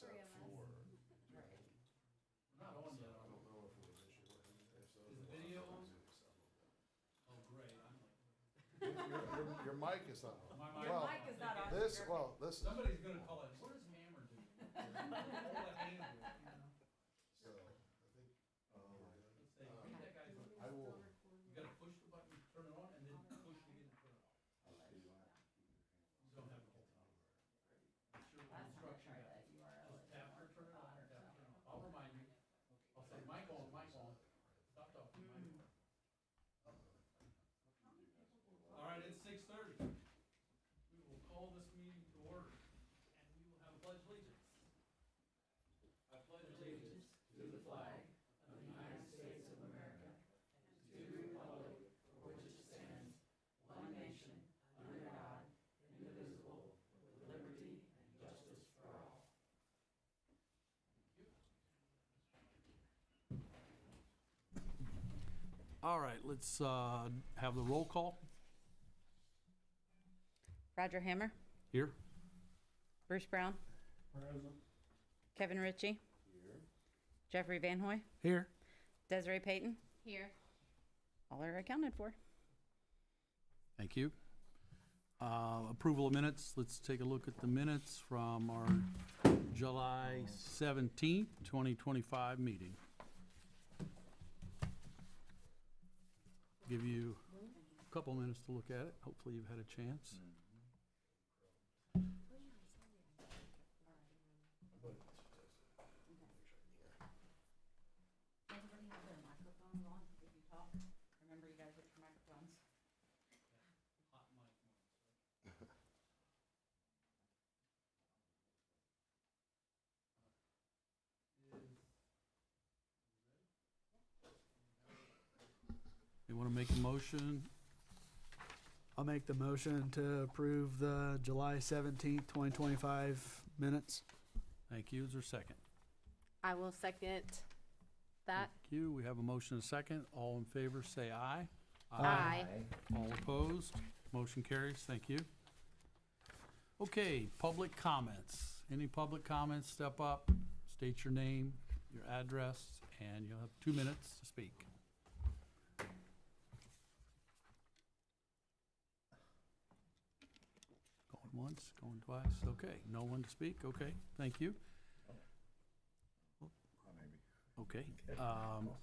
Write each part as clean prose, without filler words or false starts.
except for. We're not on yet, I are we? don't know if we'll issue it. If so, Is the then video we'll on? zoom this out a little bit. Oh, great, I'm like, Your mic is not on. my Your Well, mic is not on. This, well, this is, somebody's gonna call it, what does Hammer do? All the hand do, you know? so, I think, Let's say, read that guy's, I will, you gotta push the button, turn it on, and then push it again and turn it off. You don't have to hold it on. I'm sure the Last time I instruction tried guide. that URL. Just tap or turn it on, tap or turn it off. I'll remind you. I'll say, mic on, mic on. Stop talking, mic on. All right, it's 6:30. We will call this meeting to order, and we will have a pledge allegiance. I pledge allegiance to the flag of the United States of America, and to the republic for which it stands, one nation, under God, indivisible, with liberty and justice for all. All right, let's have the roll call Roger Hammer, here. Bruce Brown, Kevin Ritchie, Jeffrey Van Hoy, Here. Desiree Payton. Here. All are accounted for. Thank you. Approval of minutes. Let's take a look at the minutes from our July 17th, 2025 meeting. Give you a couple minutes to look at it. Hopefully you've had a chance. Everybody have their microphones on if you talk. Remember, you guys with your microphones. You want to make a motion? I'll make the motion to approve the July 17th, 2025 minutes. Thank you. Is there a second? I will second that. Thank you. We have a motion and a second. All in favor, say aye. Aye. All opposed? Motion carries. Thank you. Okay, public comments. Any public comments, step up, state your name, your address, and you'll have 2 minutes to speak. Going once, going twice. Okay, no one to speak. Okay, thank you. Okay,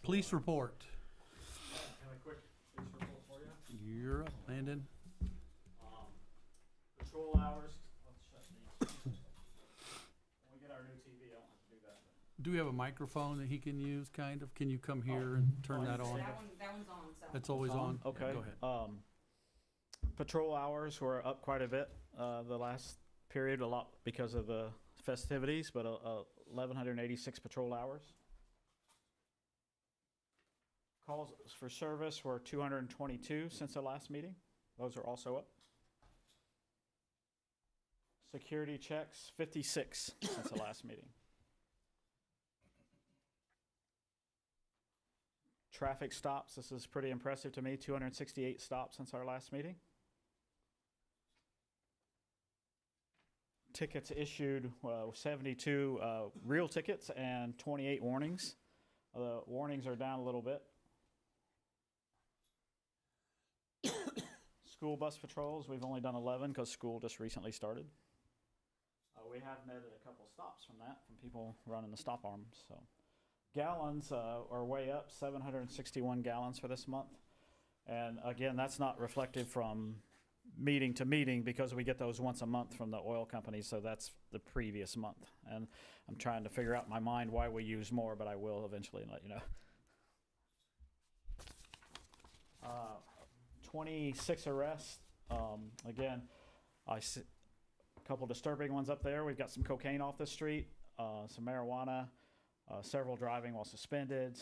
police report. Have a quick police report for you. You're up, Landon. Patrol hours, let's shut these. When we get our new TV, I don't have to do that. Do we have a microphone that he can use, kind of? Can you come here and turn that on? That one's on, so. That's always on? Okay. Go ahead. Patrol hours were up quite a bit, the last period, a lot because of the festivities, but 1,186 patrol hours. Calls for service were 222 since the last meeting. Those are also up. Security checks, 56 since the last meeting. Traffic stops, this is pretty impressive to me, 268 stops since our last meeting. Tickets issued, 72 real tickets and 28 warnings. The warnings are down a little bit. School bus patrols, we've only done 11 because school just recently started. We have netted a couple stops from that, from people running the stop arms. So, gallons are way up, 761 gallons for this month. And again, that's not reflective from meeting to meeting because we get those once a month from the oil company. So that's the previous month. And I'm trying to figure out in my mind why we use more, but I will eventually let you know. 26 arrests. Again, I see a couple disturbing ones up there. We've got some cocaine off the street, some marijuana, several driving while suspended.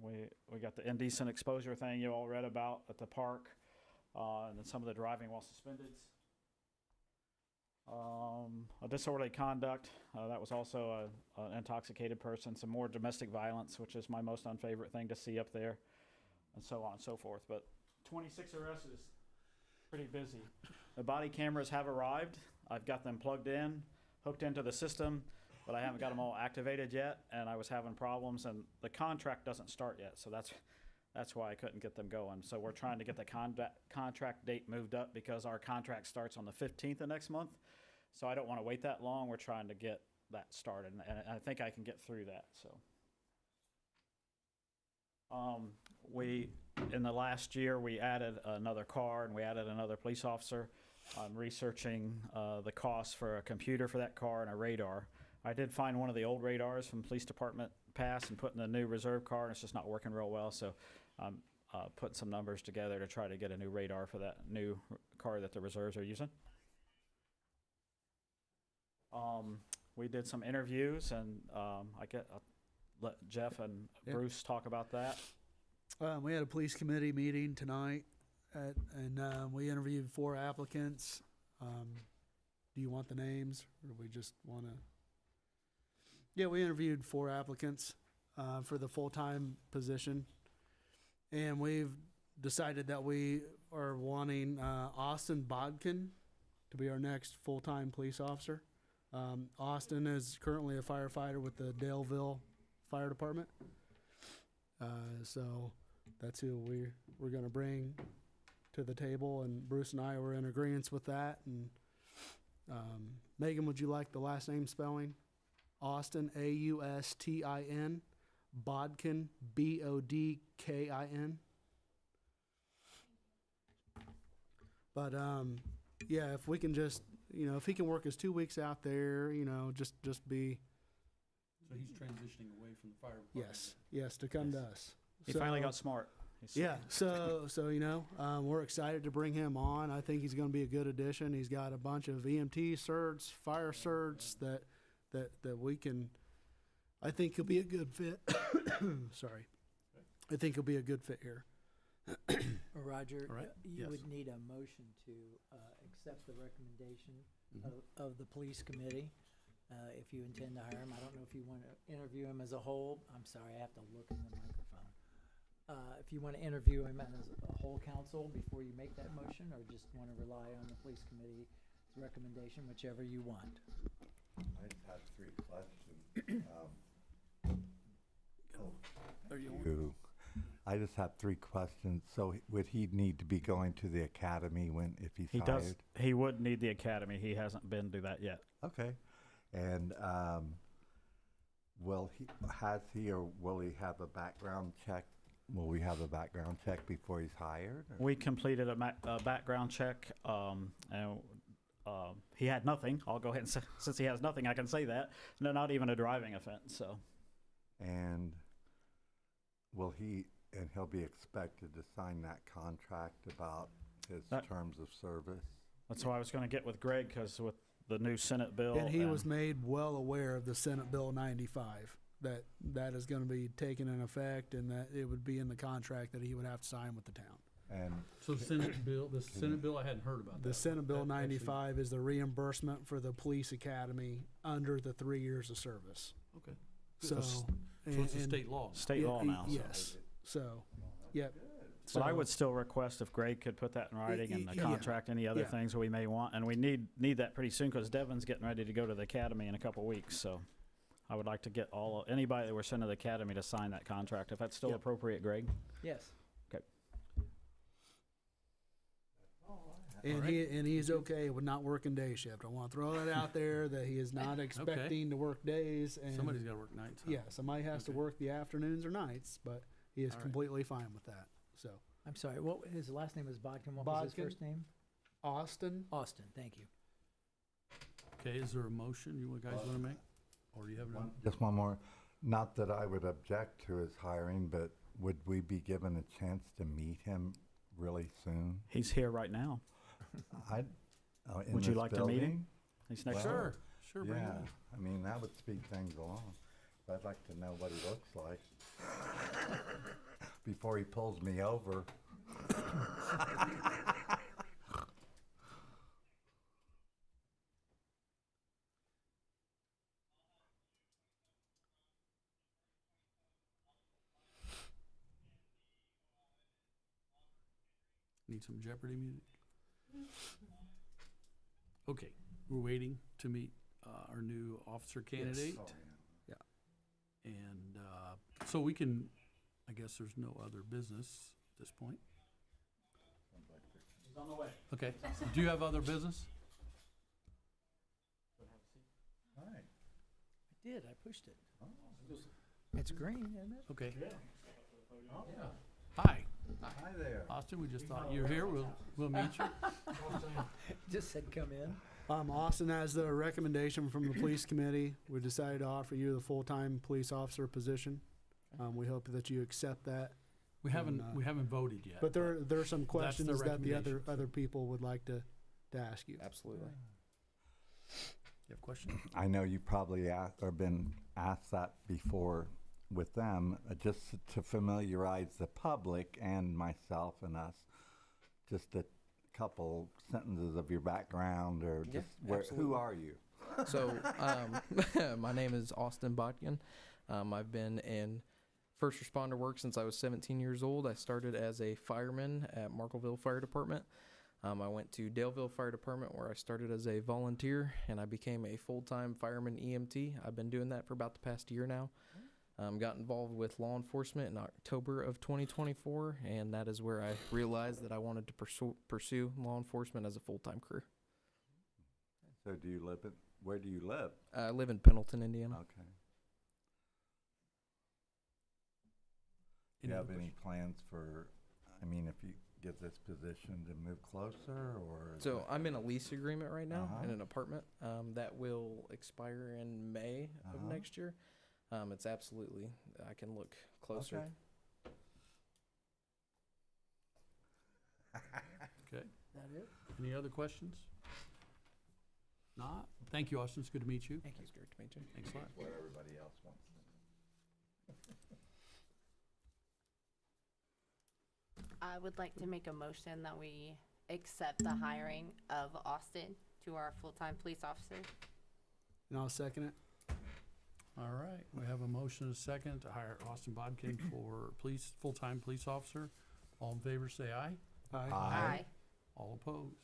We got the indecent exposure thing you all read about at the park, and then some of the driving while suspended. A disorderly conduct, that was also an intoxicated person. Some more domestic violence, which is my most unfavorite thing to see up there, and so on and so forth. But 26 arrests is pretty busy. The body cameras have arrived. I've got them plugged in, hooked into the system. but I haven't got them all activated yet, and I was having problems, and the contract doesn't start yet, so that's why I couldn't get them going. So we're trying to get the contract date moved up because our contract starts on the 15th of next month. So I don't want to wait that long. We're trying to get that started, and I think I can get through that. So we, in the last year, we added another car and we added another police officer. I'm researching the cost for a computer for that car and a radar. I did find one of the old radars from police department pass and put in the new reserve car, and it's just not working real well. So I'm putting some numbers together to try to get a new radar for that new car that the reserves are using. We did some interviews, and I'll let Jeff and Bruce talk about that. We had a police committee meeting tonight, and we interviewed 4 applicants. Do you want the names, or do we just want to? Yeah, we interviewed 4 applicants for the full-time position, and we've decided that we are wanting Austin Bodkin to be our next full-time police officer. Austin is currently a firefighter with the Daleville Fire Department. So that's who we're going to bring to the table, and Bruce and I were in agreement with that. And Megan, would you like the last name spelling? Austin, Austin, Bodkin, Bodkin. But yeah, if we can just, if he can work his 2 weeks out there, just be. So he's transitioning away from the fire department? Yes, to come to us. He finally got smart. We're excited to bring him on. I think he's going to be a good addition. He's got a bunch of EMT certs, fire certs that we can. I think he'll be a good fit. Sorry, I think he'll be a good fit here. Roger, All right. you Yes. would need a motion to accept the recommendation of the police committee. If you intend to hire him, I don't know if you want to interview him as a whole. I'm sorry, I have to look in the microphone. If you want to interview him as a whole council before you make that motion, or just want to rely on the police committee's recommendation, whichever you want. I just have 3 questions. I just have 3 questions. So would he need to be going to the academy if he's He hired? does. He would need the academy. He hasn't been to that yet. Okay. And will he have a background check? Will we have a background check before he's hired? Or? We completed a background check, and he had nothing. I'll go ahead and say, since he has nothing, I can say that. No, not even a driving offense. So. And he'll be expected to sign that contract about his terms of service? That's why I was going to get with Greg, because with the new Senate bill. And he was made well aware of the Senate Bill 95, that is going to be taken in effect, and that it would be in the contract that he would have to sign with the town. And so the Senate bill, I hadn't heard about that. The Senate Bill That 95 is the reimbursement for the police academy under the 3 years of service. Okay. So it's a state law. State law now. Yes. So, yep. But I would still request if Greg could put that in writing and the contract, any other things we may want. And we need that pretty soon, because Devin's getting ready to go to the academy in a couple weeks. So I would like to get anybody that we're sending to the academy to sign that contract, if that's still appropriate, Greg. Yes. Okay. And he's okay with not working day shift. I want to throw that out there, that he is not expecting to work days. And somebody's got to work nights. Huh? Yeah, somebody has to work the afternoons or nights, but he is completely fine with that. So I'm sorry, his last name is Bodkin. What was his first name? Austin. Austin, thank you. Okay, is there a motion you guys want to make? Or do you have just one more? Not that I would object to his hiring, but would we be given a chance to meet him really soon? He's here right now. Would you like to meet him? He's next door. Sure. Bring him in. I mean, that would speed things along. But I'd like to know what he looks like before he pulls me over. Need some Jeopardy music? Okay, we're waiting to meet our our new officer candidate. Oh, yeah. And so we can, I guess there's no other business at this point. He's on the way. Okay, do you have other business? Hi. I did, I pushed it. It's green, isn't it? Okay. Oh, Hi, hi there. Austin, we just thought you were here, we'll meet you. Just said come in. Austin, as the recommendation from the police committee, we decided to offer you the full-time police officer position. We hope that you accept that. We haven't voted yet. But there are some questions that the recommendation. other people would like to ask you. Absolutely. You have questions? I know you probably asked or been asked that before with them, just to familiarize the public and myself and us, just a couple sentences of your background or Yeah, just who absolutely. are you? So, my name is Austin Botkin. I've been in first responder work since I was 17 years old. I started as a fireman at Marklettville Fire Department. I went to Daleville Fire Department where I started as a volunteer and I became a full-time fireman EMT. I've been doing that for about the past year now. Got involved with law enforcement in October of 2024, and that is where I realized that I wanted to pursue law enforcement as a full-time career. So do you live where do you live? I live in Pendleton, Indiana. Okay. Do you have any plans for, I mean, if you get this position to move closer or? is So it- I'm in a lease agreement right now Uh-huh. in an apartment that will expire in May of Uh-huh. next year. It's absolutely, I can look closer. Okay. Okay, That it? any other questions? Not? Thank you, Austin, it's good to meet you. Thank you. It's great to meet you. Thanks a lot. What everybody else wants. I would like to make a motion that we accept the hiring of Austin to our full-time police officer. And I'll second it. All right, we have a motion and a second to hire Austin Bodkin for full-time police officer. All in favor, say aye. Aye. Aye. All opposed.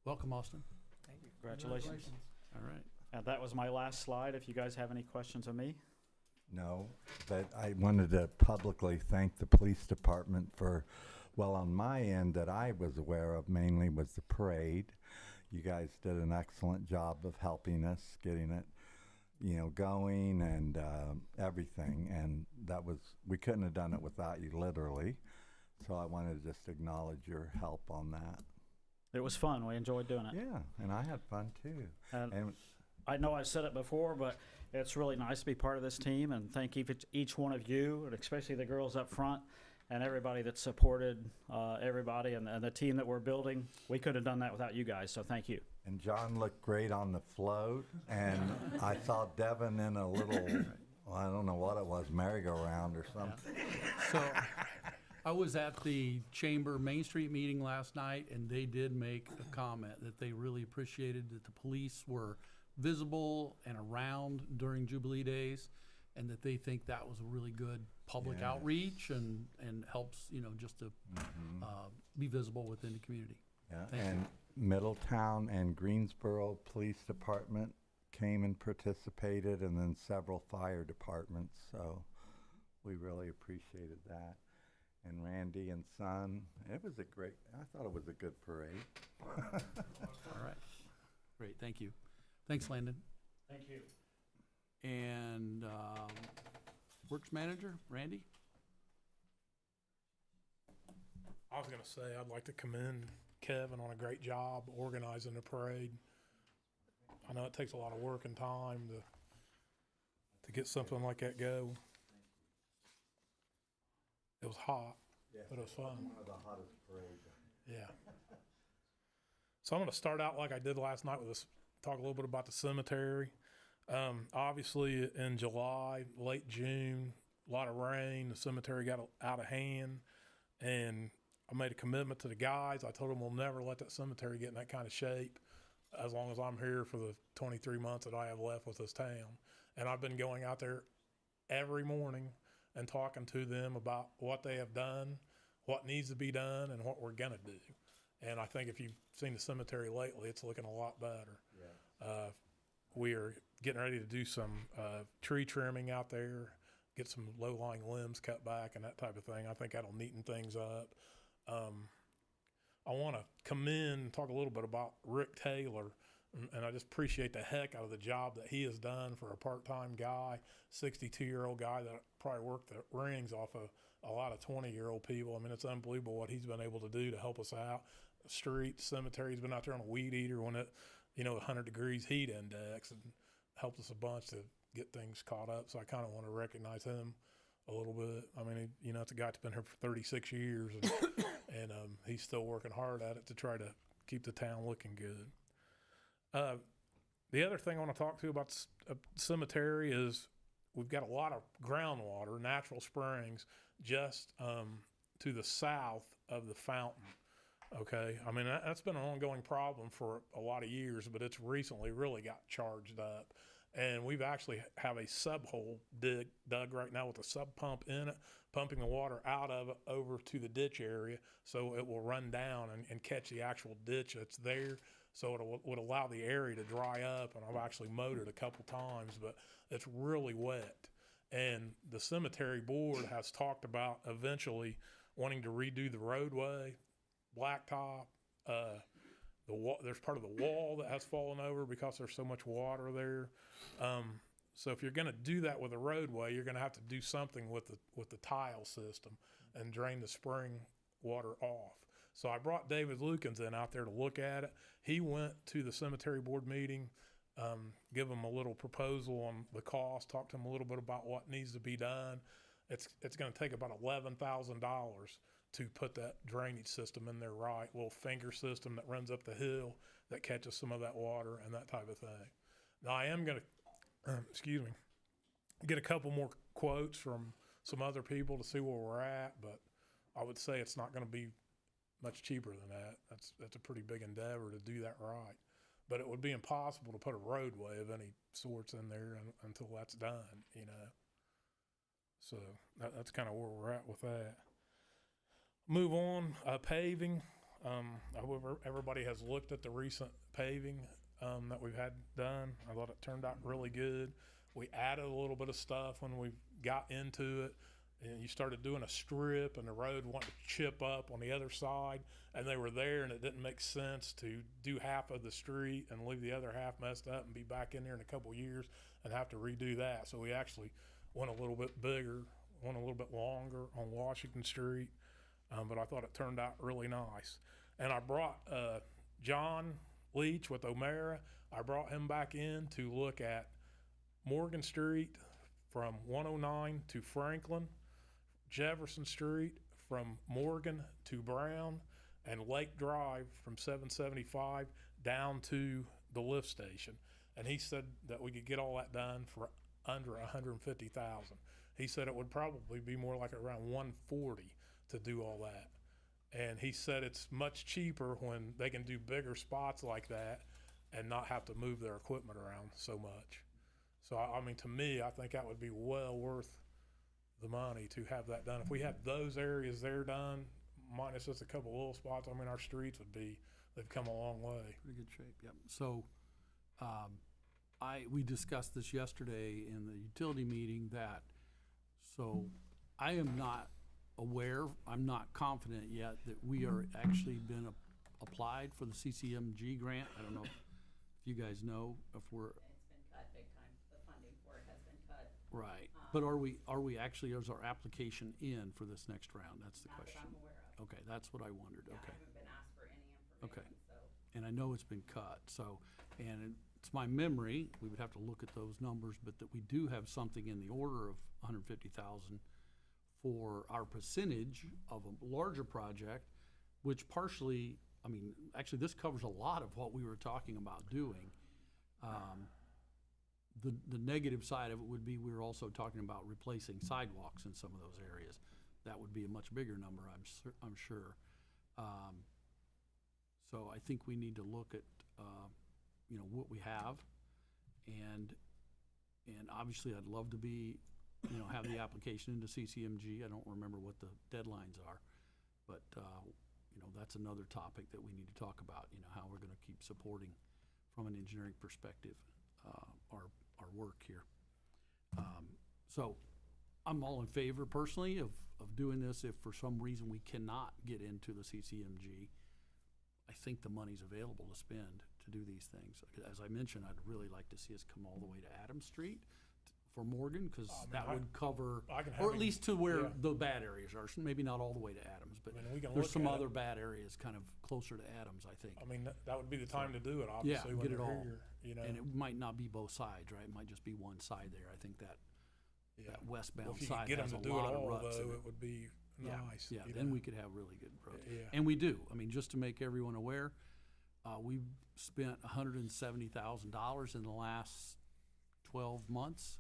Welcome, Austin. Thank you. Congratulations. All right. And that was my last slide. If you guys have any questions of me. No, but I wanted to publicly thank the police department for, well, on my end that I was aware of mainly was the parade. You guys did an excellent job of helping us, getting it, going and everything. And that was, we couldn't have done it without you, literally. So I wanted to just acknowledge your help on that. It was fun. We enjoyed doing it. Yeah, and I had fun too. And And I know I've said it before, but it's really nice to be part of this team, and thank each one of you, and especially the girls up front, and everybody that supported everybody and the team that we're building. We couldn't have done that without you guys, so thank you. And John looked great on the float, and I saw Devin in a little, well, I don't know what it was, merry-go-round or something. So I was at the Chamber Main Street meeting last night, and they did make a comment that they really appreciated that the police were visible and around during Jubilee days, and that they think that was a really good public Yes. outreach and helps, just to be visible within the community. Yeah, Thank and Middletown and Greensboro Police Department came and participated, and then several fire departments, so we really appreciated that. And Randy and Son, I thought it was a good parade. All right. Great, thank you. Thanks, Landon. Thank you. And Works Manager, Randy? I was going to say, I'd like to commend Kevin on a great job organizing the parade. I know it takes a lot of work and time to get something like that go. It was hot, but it was fun. One of the hottest parades. Yeah. So I'm going to start out like I did last night with this, talk a little bit about the cemetery. Obviously in July, late June, a lot of rain, the cemetery got out of hand, and I made a commitment to the guys. I told them we'll never let that cemetery get in that kind of shape as long as I'm here for the 23 months that I have left with this town. And I've been going out there every morning and talking to them about what they have done, what needs to be done, and what we're going to do. And I think if you've seen the cemetery lately, it's looking a lot better. Yeah. we are getting ready to do some tree trimming out there, get some low-lying limbs cut back and that type of thing. I think that'll neaten things up. I want to commend and talk a little bit about Rick Taylor, and I just appreciate the heck out of the job that he has done for a part-time guy, 62-year-old guy that probably worked the rings off of a lot of 20-year-old people. I mean, it's unbelievable what he's been able to do to help us out. Street, cemetery, he's been out there on a weed eater when it, 100 degrees heat index, and helped us a bunch to get things caught up. So I kind of want to recognize him a little bit. I mean, it's a guy that's been here for 36 years, and he's still working hard at it to try to keep the town looking good. The other thing I want to talk to you about cemetery is we've got a lot of groundwater, natural springs, just to the south of the fountain. Okay, I mean, that's been an ongoing problem for a lot of years, but it's recently really got charged up. And we've actually have a subhole dug right now with a sub pump in it, pumping the water out of it over to the ditch area so it will run down and catch the actual ditch that's there. So it would allow the area to dry up. And I've actually mowed it a couple times, but it's really wet. And the cemetery board has talked about eventually wanting to redo the roadway, blacktop, there's part of the wall that has fallen over because there's so much water there. So if you're going to do that with a roadway, you're going to have to do something with the tile system and drain the spring water off. So I brought David Lukens in out there to look at it. He went to the cemetery board meeting, give him a little proposal on the cost, talked to him a little bit about what needs to be done. It's going to take about $11,000 to put that drainage system in there right, little finger system that runs up the hill that catches some of that water and that type of thing. Now I am going to, get a couple more quotes from some other people to see where we're at, but I would say it's not going to be much cheaper than that. That's a pretty big endeavor to do that right. But it would be impossible to put a roadway of any sorts in there until that's done, So that's kind of where we're at with that. Move on, paving. However, everybody has looked at the recent paving that we've had done. I thought it turned out really good. We added a little bit of stuff when we got into it, and you started doing a strip and the road wanted to chip up on the other side, and they were there, and it didn't make sense to do half of the street and leave the other half messed up and be back in there in a couple years and have to redo that. So we actually went a little bit bigger, went a little bit longer on Washington Street. But I thought it turned out really nice. And I brought John Leach with O'Mara. I brought him back in to look at Morgan Street from 109 to Franklin, Jefferson Street from Morgan to Brown, and Lake Drive from 775 down to the lift station. And he said that we could get all that done for under $150,000. He said it would probably be more like around $140,000 to do all that. And he said it's much cheaper when they can do bigger spots like that and not have to move their equipment around so much. So, I mean, to me, I think that would be well worth the money to have that done. If we had those areas there done, minus just a couple little spots, I mean, our streets they've come a long way. Pretty good shape, yep. So, we discussed this yesterday in the utility meeting so I am not aware, I'm not confident yet that we are actually been applied for the CCMG grant. I don't know if you guys know if we're. It's been cut big time. The funding for it has been cut. Right. But are we actually, is our application in for this next round? That's the question. Not that I'm aware of. Okay, that's what I wondered. Yeah, Okay. I haven't been asked for any Okay. information, so. And I know it's been cut, and it's my memory, we would have to look at those numbers, but that we do have something in the order of 150,000 for our percentage of a larger project, which partially, I mean, actually this covers a lot of what we were talking about doing. The negative side of it would be we were also talking about replacing sidewalks in some of those areas. That would be a much bigger number, I'm sure. So I think we need to look at, what we have, and obviously I'd love to be, have the application into CCMG. I don't remember what the deadlines are, but, that's another topic that we need to talk about, how we're gonna keep supporting from an engineering perspective. our work here. So I'm all in favor personally of doing this. If for some reason we cannot get into the CCMG, I think the money's available to spend to do these things. As I mentioned, I'd really like to see us come all the way to Adams Street for Morgan, because that would cover, or at least to where the bad areas are. Maybe not all the way to Adams, but we can there's look some at other bad areas kind of closer to Adams, I think. I mean, that would be the time to do it, obviously, when get it they're all. here, you know. And it might not be both sides, right? It might just be one side there. I think that westbound side has a lot of ruts in it. It would be nice. Yeah, you then know. we could have really good roads. Yeah. And we do. I mean, just to make everyone aware, we've spent $170,000 in the last 12 months.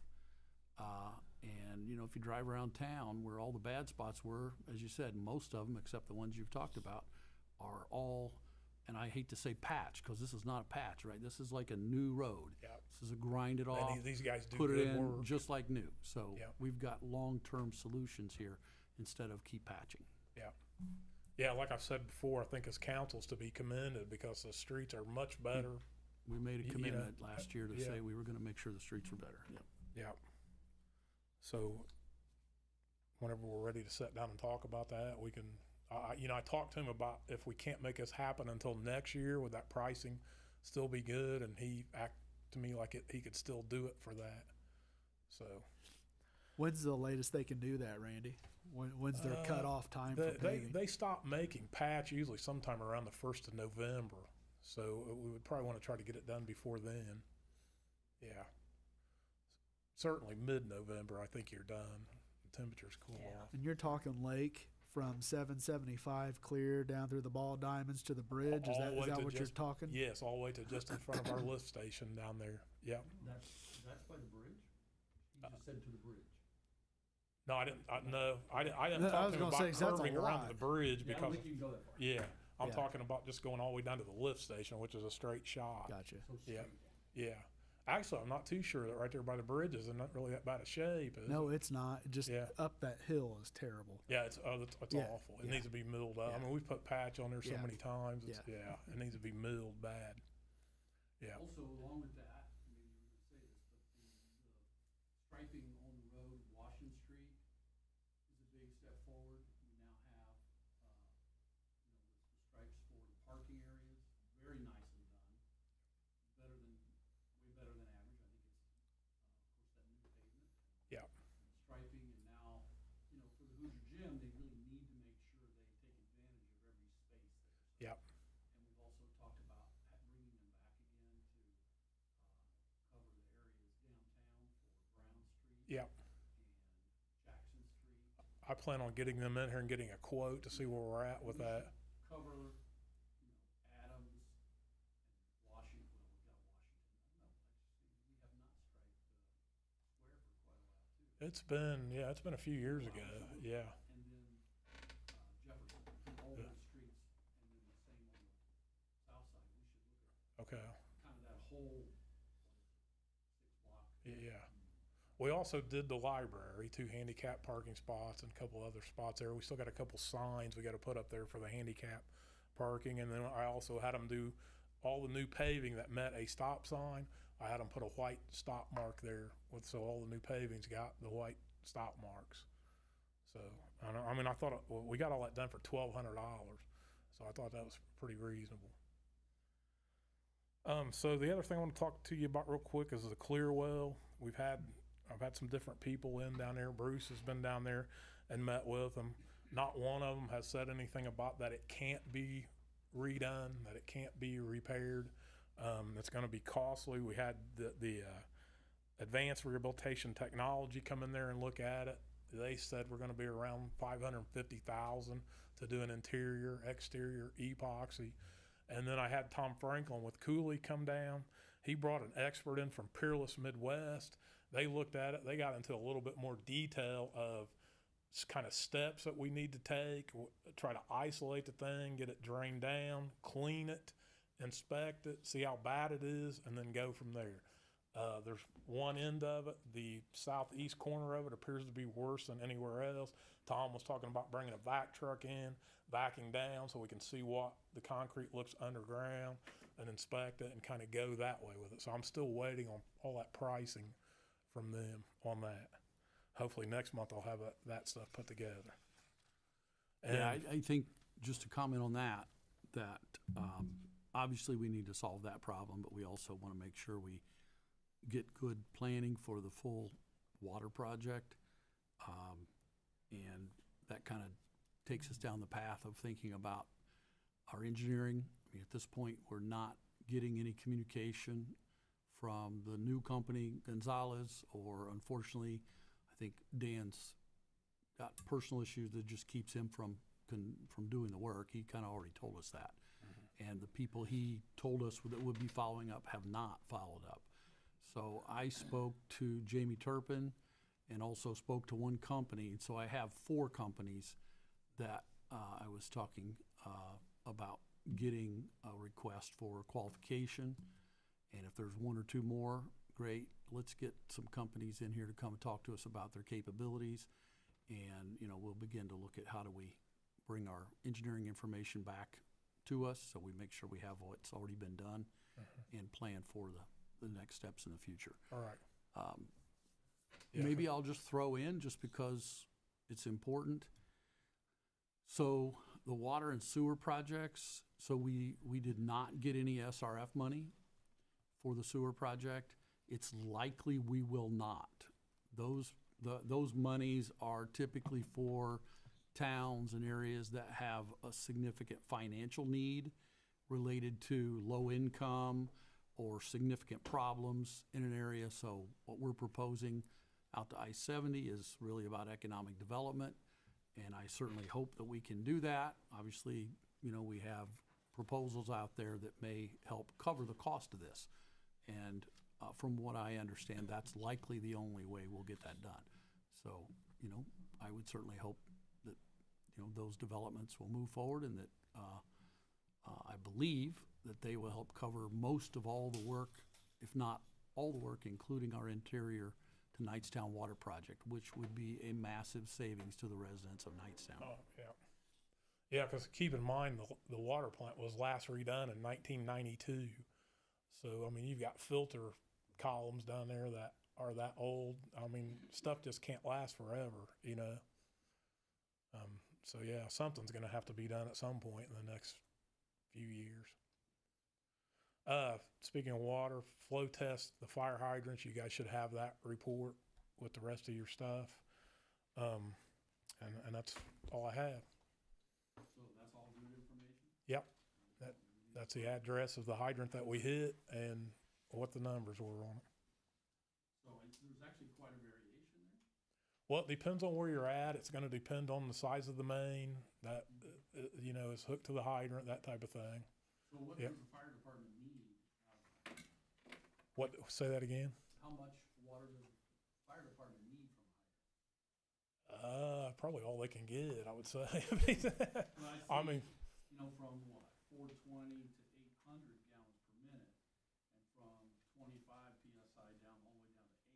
And, you know, if you drive around town where all the bad spots were, as you said, most of them, except the ones you've talked about, are all, and I hate to say patch, because this is not a patch, right? This is like a new road. Yeah. This is a grind it off, And these guys do put it good in work. just like new. So Yeah. we've got long-term solutions here instead of keep patching. Yeah. Yeah, like I've said before, I think as council's to be commended because the streets are much better. We made a You know, commitment last year to yeah. say we were gonna make sure the streets were better. Yep. Yeah. So whenever we're ready to sit down and talk about that, we can, I talked to him about if we can't make this happen until next year, would that pricing still be good? And he acted to me like he could still do it for that. So. When's the latest they can do that, Randy? When's their cutoff time for paving? They stop making patch usually sometime around the 1st of November. So we would probably want to try to get it done before then. Yeah. Certainly mid-November, I think you're done. The temperature's cool off. And you're talking lake from 775 clear down through the ball diamonds to the bridge? Is that what you're talking? Yes, all the way to just in front of our lift station down there. Yeah. That's by the bridge? You just said to the bridge. No, I didn't. I didn't I talk was to him gonna say, about 'cause that's a curving around lot. the bridge Yeah, I don't because think you can go that far. yeah, I'm Yeah. talking about just going all the way down to the lift station, which is a straight shot. Gotcha. Yeah, yeah. Actually, I'm not too sure that right there by the bridge is not really that bad a shape. Is No, it? it's not. Just Yeah. up that hill is terrible. Yeah, it's Yeah, awful. It yeah. needs to be milled up. I Yeah. mean, we've put patch on there so Yeah. many times. It's, yeah, it needs to be milled bad. Yeah. Also, along with that, I mean, you were gonna say this, but the striping on the road, Washington Street, is a big step forward. We now have, the stripes for the parking areas, very nicely done. Better than, way better than average. I think it's, of course, that new pavement. Yeah. And striping, and now, for the Hoosier Gym, they really need to make sure they take advantage of every space there. Yeah. And we've also talked about bringing them back again to cover the areas downtown for Brown Street Yeah. and Jackson Street. I plan on getting them in here and getting a quote to see where we're at with that. Cover, Adams and Washington. Well, we got Washington. No, actually, we have not striped Square for quite a while too. It's been a few years ago. Yeah. And then Jefferson, all those streets, and then the same on the south side. We should look at Okay. kind of that whole 6 block. Yeah. We also did the library, 2 handicap parking spots and a couple other spots there. We still got a couple signs we got to put up there for the handicap parking. And then I also had them do all the new paving that met a stop sign. I had them put a white stop mark there so all the new paving's got the white stop marks. So, I thought we got all that done for $1,200. So I thought that was pretty reasonable. So the other thing I want to talk to you about real quick is the clear well. I've had some different people in down there. Bruce has been down there and met with them. Not one of them has said anything about that it can't be redone, that it can't be repaired. It's going to be costly. We had the advanced rehabilitation technology come in there and look at it. They said we're going to be around $550,000 to do an interior, exterior epoxy. And then I had Tom Franklin with Cooley come down. He brought an expert in from Peerless Midwest. They looked at it. They got into a little bit more detail of kind of steps that we need to take, try to isolate the thing, get it drained down, clean it, inspect it, see how bad it is, and then go from there. There's one end of it, the southeast corner of it appears to be worse than anywhere else. Tom was talking about bringing a vac truck in, backing down so we can see what the concrete looks underground. and inspect it and kind of go that way with it. So I'm still waiting on all that pricing from them on that. Hopefully next month I'll have that stuff put together. And Yeah, I think, just to comment on that, obviously we need to solve that problem, but we also want to make sure we get good planning for the full water project. And that kind of takes us down the path of thinking about our engineering. I mean, at this point, we're not getting any communication from the new company, Gonzalez, or unfortunately, I think Dan's got personal issues that just keeps him from doing the work. He kind of already told us that. And the people he told us that would be following up have not followed up. So I spoke to Jamie Turpin and also spoke to one company. And so I have 4 companies that I was talking about getting a request for qualification. And if there's 1 or 2 more, great. Let's get some companies in here to come and talk to us about their capabilities. And, you know, we'll begin to look at how do we bring our engineering information back to us, so we make sure we have what's already been done and plan for the next steps in the future. all right. Yeah. Maybe I'll just throw in, just because it's important. So the water and sewer projects, so we did not get any SRF money for the sewer project. It's likely we will not. Those monies are typically for towns and areas that have a significant financial need related to low income or significant problems in an area. So what we're proposing out to I-70 is really about economic development, and I certainly hope that we can do that. Obviously, you know, we have proposals out there that may help cover the cost of this. And from what I understand, that's likely the only way we'll get that done. So, you know, I would certainly hope that, you know, those developments will move forward, and that I believe that they will help cover most of all the work, if not all the work, including our interior to Knightstown water project, which would be a massive savings to the residents of Knightstown. Oh, yeah. Yeah, because keep in mind, the water plant was last redone in 1992. So, I mean, you've got filter columns down there that are that old. I mean, stuff just can't last forever, you know. So, yeah, something's going to have to be done at some point in the next few years. Speaking of water, flow test, the fire hydrants, you guys should have that report with the rest of your stuff. And that's all I have. So that's all good information? Yep. That's the address of the hydrant that we hit and what the numbers were on it. So there's actually quite a variation there? Well, it depends on where you're at. It's going to depend on the size of the main that, you know, is hooked to the hydrant, that type of thing. So what Yep. does the fire department need? What? Say that again? How much water does the fire department need from a hydrant? Probably all they can get, I would say. Well, I see, mean, you know, from what, 420 to 800 gallons per minute, and from 25 PSI down all the way down to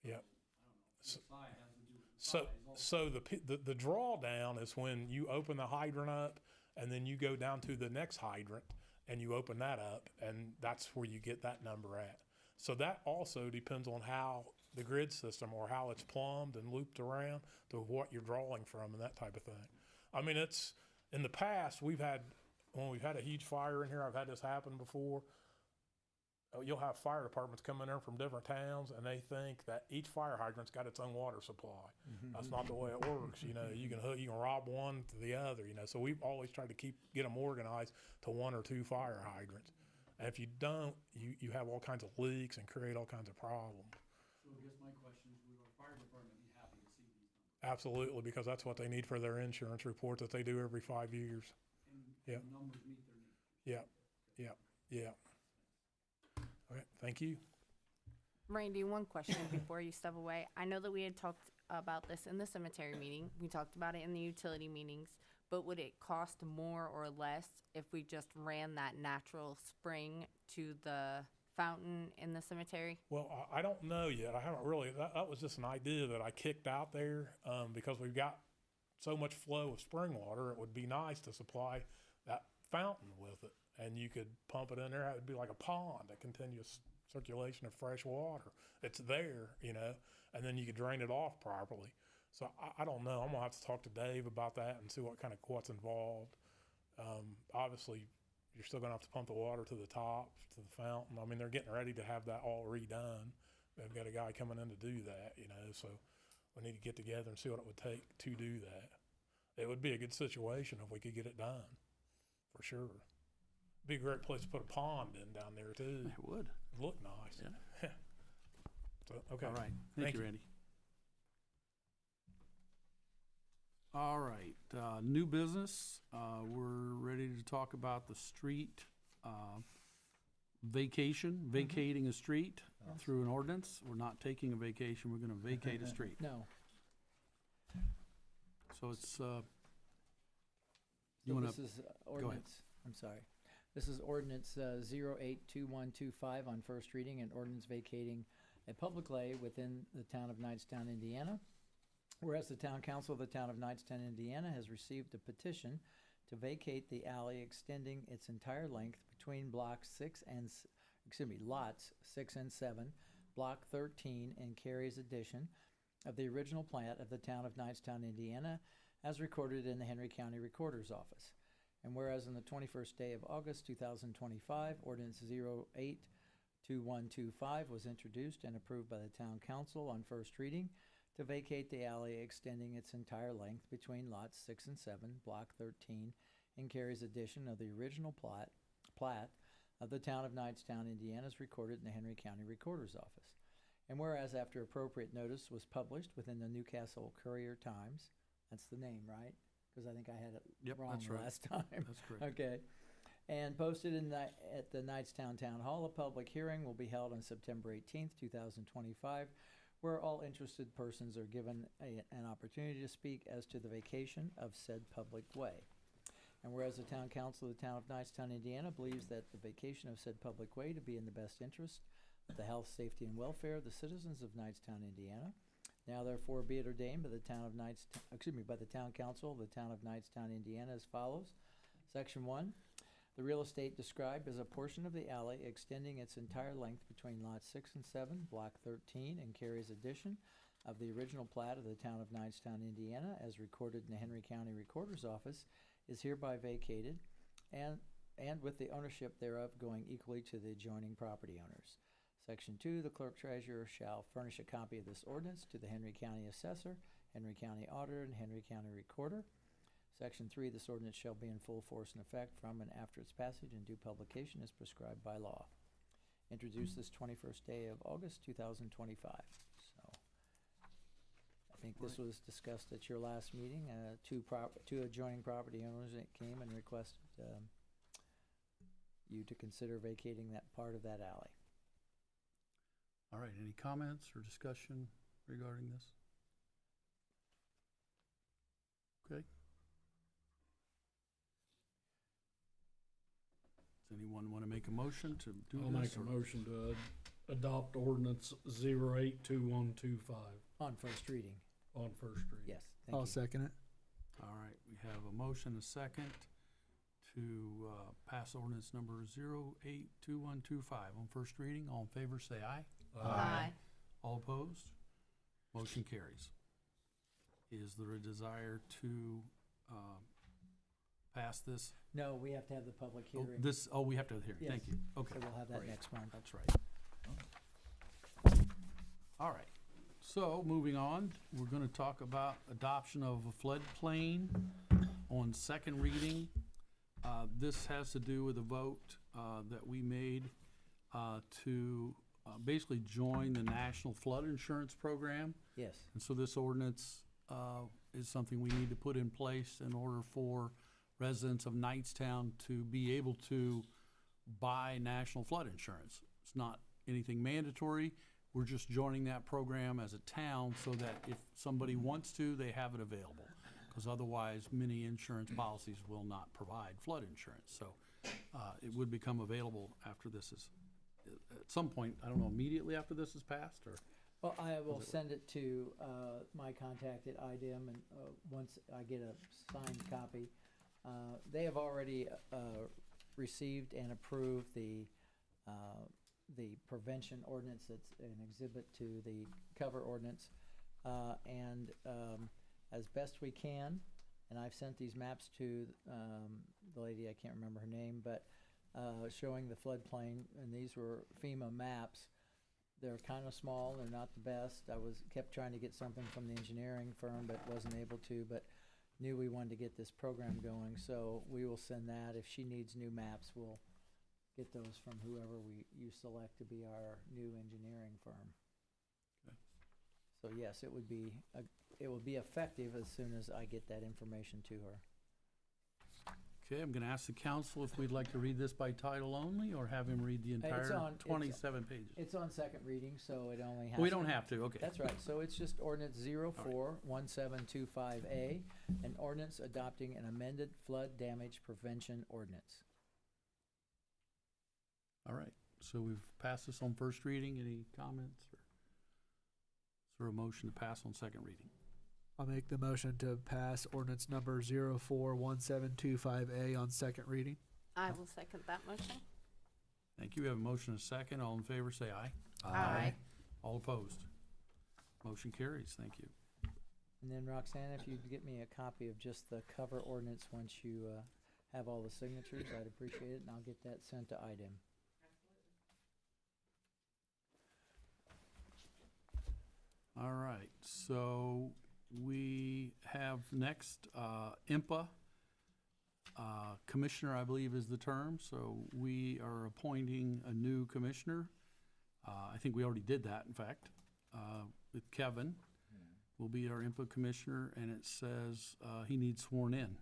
8. yeah. I don't know, PSI has to do with the size. So the drawdown is when you open the hydrant up, and then you go down to the next hydrant, and you open that up, and that's where you get that number at. So that also depends on how the grid system, or how it's plumbed and looped around to what you're drawing from and that type of thing. I mean, it's, in the past, when we've had a huge fire in here, I've had this happen before. You'll have fire departments coming in from different towns, and they think that each fire hydrant's got its own water supply. That's not the way it works. You know, you can rob one to the other, you know. So we've always tried to get them organized to 1 or 2 fire hydrants. And if you don't, you have all kinds of leaks and create all kinds of problems. So I guess my question is, would our fire department be happy to see these numbers? Absolutely, because that's what they need for their insurance report that they do every 5 years. And Yeah. the numbers meet their needs? Yeah. Okay, thank you. Randy, one question before you step away. I know that we had talked about this in the cemetery meeting. We talked about it in the utility meetings, but would it cost more or less if we just ran that natural spring to the fountain in the cemetery? Well, I don't know yet. I haven't really, that was just an idea that I kicked out there, because we've got so much flow of spring water. It would be nice to supply that fountain with it, and you could pump it in there. It would be like a pond, a continuous circulation of fresh water. It's there, you know, and then you could drain it off properly. So I don't know. I'm gonna have to talk to Dave about that and see what's involved. Obviously, you're still gonna have to pump the water to the top, to the fountain. I mean, they're getting ready to have that all redone. They've got a guy coming in to do that, you know, so we need to get together and see what it would take to do that. It would be a good situation if we could get it done, for sure. Be a great place to put a pond in down there too. It would. It'd look nice. Yeah. So, okay. All right. Thank you, Randy. All right, new business. We're ready to talk about the street vacating a street through an ordinance. We're not taking a vacation, we're gonna vacate a street. No. So it's, So wanna- this is ordinance, I'm sorry. This is ordinance 082125 on first reading, and ordinance vacating a public way within the town of Knightstown, Indiana. Whereas the town council of the town of Knightstown, Indiana has received a petition to vacate the alley extending its entire length between lots 6 and 7, block 13, and Carey's addition of the original plat of the town of Knightstown, Indiana, as recorded in the Henry County Recorder's Office. And whereas on the 21st day of August 2025, ordinance 082125 was introduced and approved by the town council on first reading to vacate the alley extending its entire length between lots 6 and 7, block 13, and Carey's addition of the original plat of the town of Knightstown, Indiana, is recorded in the Henry County Recorder's Office. And whereas after appropriate notice was published within the Newcastle Courier Times, that's the name, right? Because I think I had it wrong that's right. last time. That's correct. Okay. And posted at the Knightstown Town Hall, a public hearing will be held on September 18th, 2025, where all interested persons are given an opportunity to speak as to the vacation of said public way. And whereas the town council of the town of Knightstown, Indiana believes that the vacation of said public way to be in the best interest of the health, safety, and welfare of the citizens of Knightstown, Indiana. Now therefore be it ordained by the town of by the town council of the town of Knightstown, Indiana, as follows. Section 1. The real estate described as a portion of the alley extending its entire length between lots 6 and 7, block 13, and Carey's addition of the original plat of the town of Knightstown, Indiana, as recorded in the Henry County Recorder's Office, is hereby vacated, and with the ownership thereof going equally to the adjoining property owners. Section 2, the clerk treasurer shall furnish a copy of this ordinance to the Henry County assessor, Henry County auditor, and Henry County recorder. Section 3, this ordinance shall be in full force and effect from and after its passage and due publication as prescribed by law. Introduced this 21st day of August 2025. So I think this was discussed at your last meeting. Two adjoining property owners that came and requested you to consider vacating that part of that alley. All right, any comments or discussion regarding this? Okay. Does anyone want to make a motion to do I'll this? make a motion to adopt ordinance 082125 On first reading. on first reading. Yes, thank I'll you. second it. All right, we have a motion, a second, to pass ordinance number 082125 on first reading. All in favor, say aye. Aye. All opposed? Motion carries. Is there a desire to pass this? No, we have to have the public hearing. We have to have the hearing. Yes. Thank you. Okay. So we'll have that Great. next month. That's right. All right. So, moving on, we're going to talk about adoption of a floodplain on second reading. This has to do with a vote that we made to basically join the National Flood Insurance Program. Yes. And so this ordinance is something we need to put in place in order for residents of Knightstown to be able to buy national flood insurance. It's not anything mandatory. We're just joining that program as a town so that if somebody wants to, they have it available. Because otherwise, many insurance policies will not provide flood insurance. So it would become available after this is, at some point, I don't know, immediately after this is passed, or? Well, I will send it to my contact at IDEM, and once I get a signed copy, They have already received and approved the prevention ordinance that's an exhibit to the cover ordinance. And as best we can, and I've sent these maps to the lady, I can't remember her name, but showing the floodplain, and these were FEMA maps. They're kind of small, they're not the best. kept trying to get something from the engineering firm, but wasn't able to, but knew we wanted to get this program going, so we will send that. If she needs new maps, we'll get those from whoever you select to be our new engineering firm. Okay. So yes, it would be effective as soon as I get that information to her. Okay, I'm gonna ask the council if we'd like to read this by title only, or have him read the entire on- 27 pages. It's on second reading, so it only has. We don't have to, okay. That's right, so it's just ordinance 041725A, an ordinance adopting an amended flood damage prevention ordinance. All right, so we've passed this on first reading. Any comments? Or is there a motion to pass on second reading? I'll make the motion to pass ordinance number 041725A on second reading. I will second that motion. Thank you. We have a motion and a second. All in favor, say aye. Aye. All opposed? Motion carries. Thank you. And then Roxanne, if you'd get me a copy of just the cover ordinance once you have all the signatures, I'd appreciate it, and I'll get that sent to IDEM. All right, so we have next IMPA. Commissioner, I believe, is the term. So we are appointing a new commissioner. I think we already did that, in fact, with Kevin. Will be our IMPA commissioner, and it says he needs sworn in.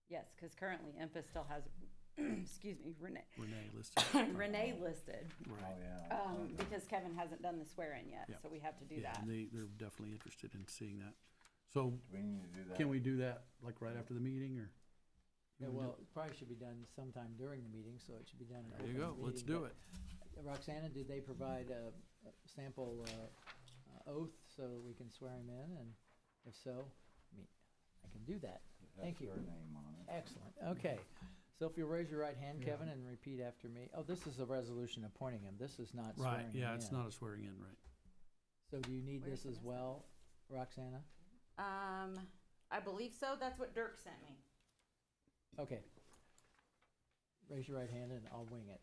Yes, because currently IMPA still has, excuse me, Renee listed. Renee listed, Right. because Kevin hasn't done the swear-in yet, Yep. so we have to do Yeah, that. and they're definitely interested in seeing that. So Do we need to do that? can we do that like right after the meeting, or? Yeah, well, it probably should be done sometime during the meeting, so it should be done. in There you open go. Let's meeting, do it. but, Roxana, did they provide a sample oath so we can swear him in? And if so, I can do that. Thank you. Her name on it. Excellent. Okay. So if you'll raise your right hand, Kevin, and repeat after me. Oh, this is a resolution appointing him. This is not swearing Right, him yeah, it's in. not a swearing in, right? So do you need Where's this as this? well, Roxana? I believe so. That's what Dirk sent me. Okay. Raise your right hand and I'll wing it.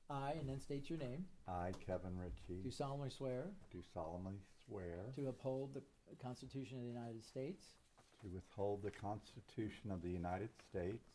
I, and then state your name, I, Kevin do Ritchie, solemnly swear do solemnly swear to uphold the Constitution of the United States. to withhold the Constitution of the United States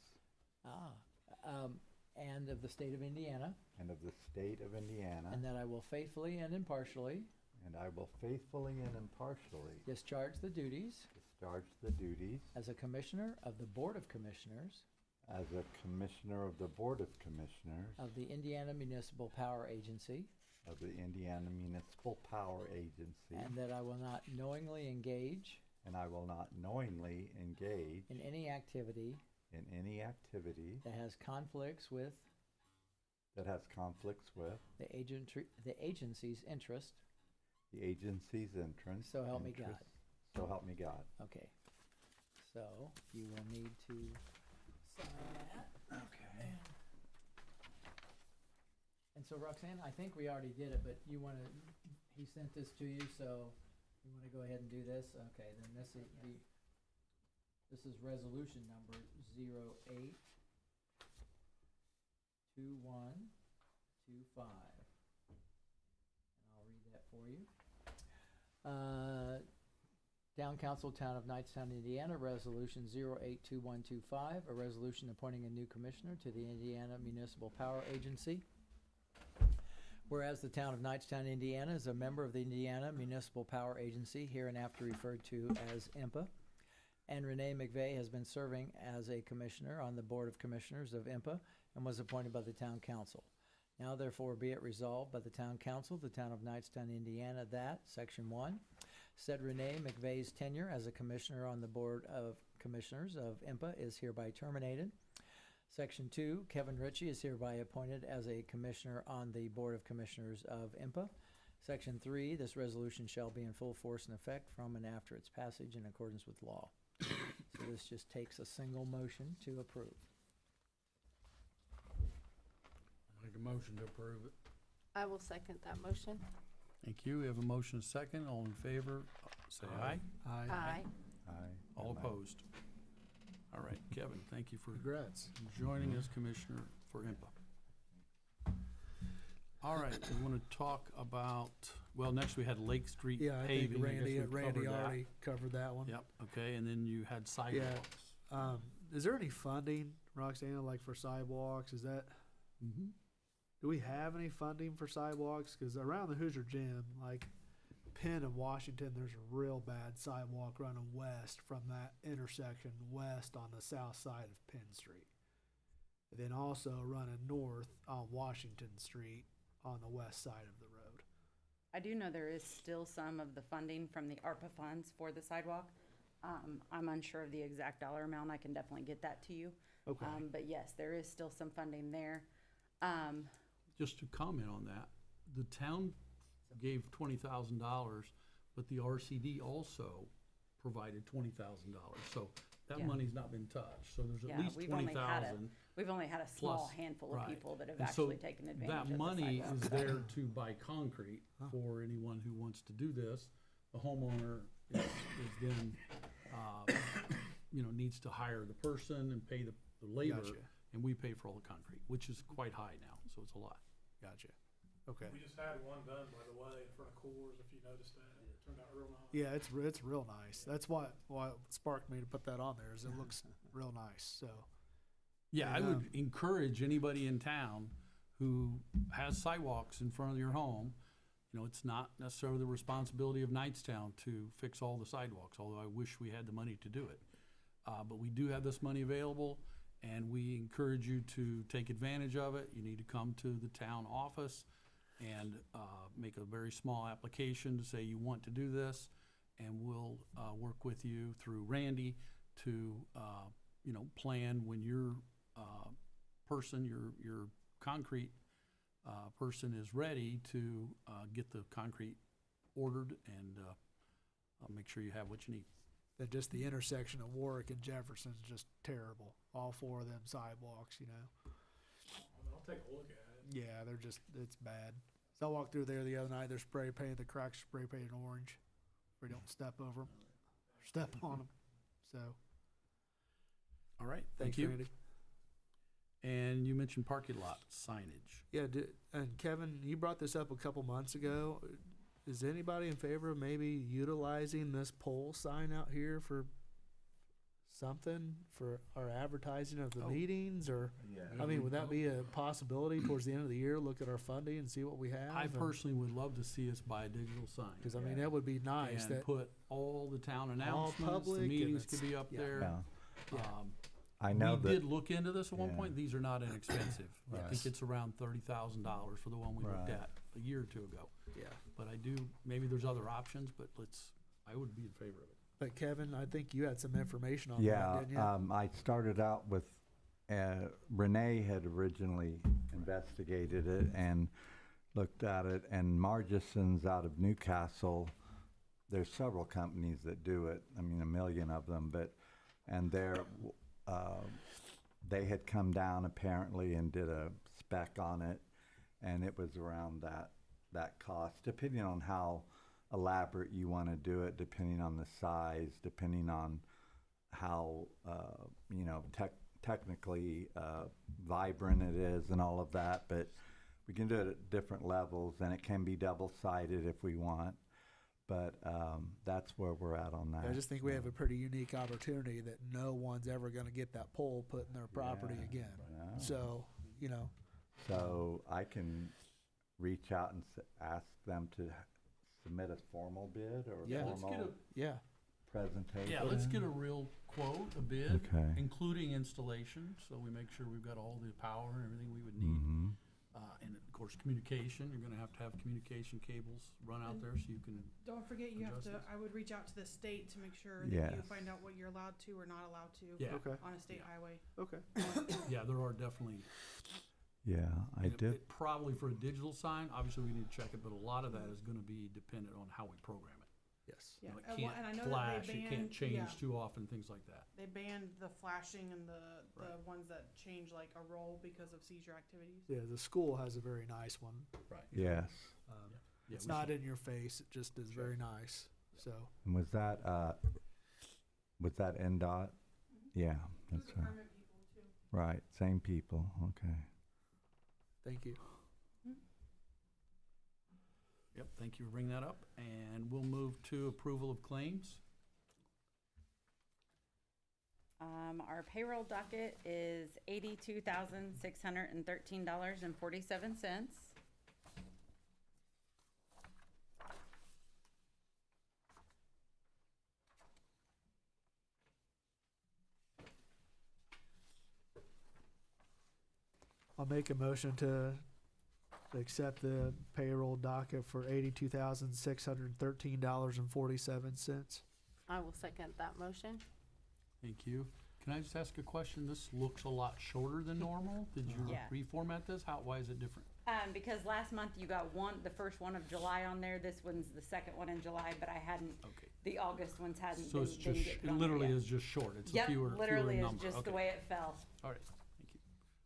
And of the state of Indiana, and of the state of Indiana, and that I will faithfully and impartially and I will faithfully and impartially discharge the duties discharge the duties as a commissioner of the Board of Commissioners as a commissioner of the Board of Commissioners of the Indiana Municipal Power Agency, of the Indiana Municipal Power Agency, and that I will not knowingly engage and I will not knowingly engage in any activity in any activity that has conflicts with that has conflicts with the agency's interest. the agency's entrance. So help me God. So help me God. Okay. So you will need to sign that. Okay. And so Roxanne, I think we already did it, but you want to, he sent this to you, so you want to go ahead and do this? Okay, then this is resolution number 082125. And I'll read that for you. Town Council, Town of Knightstown, Indiana, Resolution 082125, a resolution appointing a new commissioner to the Indiana Municipal Power Agency. Whereas the Town of Knightstown, Indiana is a member of the Indiana Municipal Power Agency, hereinafter referred to as IMPA, and Renee McVeigh has been serving as a commissioner on the Board of Commissioners of IMPA and was appointed by the Town Council. Now therefore be it resolved by the Town Council, the Town of Knightstown, Indiana, that, Section 1, said Renee McVeigh's tenure as a commissioner on the Board of Commissioners of IMPA is hereby terminated. Section 2, Kevin Ritchie is hereby appointed as a commissioner on the Board of Commissioners of IMPA. Section 3, this resolution shall be in full force and effect from and after its passage in accordance with law. So this just takes a single motion to approve. Make a motion to approve it. I will second that motion. Thank you. We have a motion and a second. All in favor, say aye. Aye. All opposed. All right, Kevin, thank you for Congrats. joining as Commissioner for IMPA. All right, we want to talk about, well, next we had Lake Street Yeah, I think paving. I guess Randy we've Randy covered that. already covered that one. Yep, okay, and then you had sidewalks. Is there any funding, Roxanne, like for sidewalks? Is that, Mhm. do we have any funding for sidewalks? Because around the Hoosier Gym, like Penn and Washington, there's a real bad sidewalk running west from that intersection west on the south side of Penn Street. And then also running north on Washington Street on the west side of the road. I do know there is still some of the funding from the ARPA funds for the sidewalk. I'm unsure of the exact dollar amount. I can definitely get that to you. Okay. But yes, there is still some funding there. Just to comment on that, the town gave $20,000, but the RCD also provided $20,000. So that Yeah. money's not been touched. So there's at Yeah, least we've only had a- 20,000. We've only had a small Plus, handful of right. people that have And so actually taken advantage of that the money sidewalk. is there to buy concrete Huh. for anyone who wants to do this. The homeowner is then, needs to hire the person and pay the labor. Gotcha. And we pay for all the concrete, which is quite high now, so it's a lot. Gotcha. Okay. We just had one done, by the way, in front of Coors, if you noticed that. It turned out real nice. Yeah, it's real nice. That's why it sparked me to put that on there, is it looks real nice, so. Yeah, I And, would encourage anybody in town who has sidewalks in front of your home. It's not necessarily the responsibility of Knightstown to fix all the sidewalks, although I wish we had the money to do it. But we do have this money available, and we encourage you to take advantage of it. You need to come to the town office and make a very small application to say you want to do this, and we'll work with you through Randy to plan when your person, your concrete person is ready to get the concrete ordered and make sure you have what you need. That just the intersection of Warwick and Jefferson's just terrible. All four of them sidewalks, I'll take a look at it. Yeah, it's bad. So I walked through there the other night, they're spray painted, the cracks spray painted orange. We don't step over them, step on them, so. All right, Thanks, thank you. Randy. And you mentioned parking lot signage. Yeah, and Kevin, you brought this up a couple months ago. Is anybody in favor of maybe utilizing this pole sign out here for something, for our advertising of the Oh. meetings, or, I mean, would that be a possibility towards the end of the year, look at our funding and see what we have? I personally would love to see us buy a digital sign. Because, I mean, that would be nice, And that, put all the town announcements, public the and meetings it's- could be up yeah. there. Yeah. We I know did that, look into this at one Yeah. point. These are not inexpensive. I Right. think it's around $30,000 for the one we looked Right. at a year or two ago. yeah. But maybe there's other options, but I would be in favor of it. But Kevin, I think you had some information on that, yeah, didn't you? I started out with, Renee had originally investigated it and looked at it, and Margison's out of Newcastle. There's several companies that do it, I mean, a million of them, and they had come down apparently and did a spec on it, and it was around that cost, depending on how elaborate you want to do it, depending on the size, depending on how technically vibrant it is and all of that. But we can do it at different levels, and it can be double-sided if we want. But that's where we're at on that. I just think we have a pretty unique opportunity that no one's ever gonna get that pole put in their property Yeah, again. yeah. So, So I can reach out and ask them to submit a formal bid or Yeah. Let's get formal yeah, presentation. Yeah, let's get a real quote, a bid, Okay. including installation, so we make sure we've got all the power and everything we would need. Mhm. And of course, communication, you're gonna have to have communication cables run out there so you can, Don't forget, you have to, Adjustments. I would reach out to the state to make sure that Yes. you find out what you're allowed to or not allowed to yeah, okay, on a state highway. okay. yeah, there are definitely. Yeah, I and did. it probably for a digital sign, obviously we need to check it, but a lot of that is gonna be dependent on how we program it. Yes. Yeah, You know, and it wha- and I can't know that flash, they it can't banned- change yeah. too often, things like that. They banned the flashing and the Right. ones that change like a roll because of seizure activities. Yeah, the school has a very nice one. Right. Yes. Yeah, It's we not should- in your face, it just is very nice, so. And was that NDOT? Yeah, that's right. Permit people too. Right, same people, okay. Thank you. Yep, thank you for bringing that up. And we'll move to approval of claims. Our payroll docket is $82,613.47. I'll make a motion to accept the payroll docket for $82,613.47. I will second that motion. Thank you. Can I just ask a question? This looks a lot shorter than normal. Did you Yeah. reformat this? Why is it different? Because last month you got the first one of July on there. This one's the second one in July, but I hadn't, Okay. the August ones hadn't So been, it's been just, get it on there literally yet. is just short. It's a Yep, fewer literally is number. just the Okay. way it fell. All right, thank you.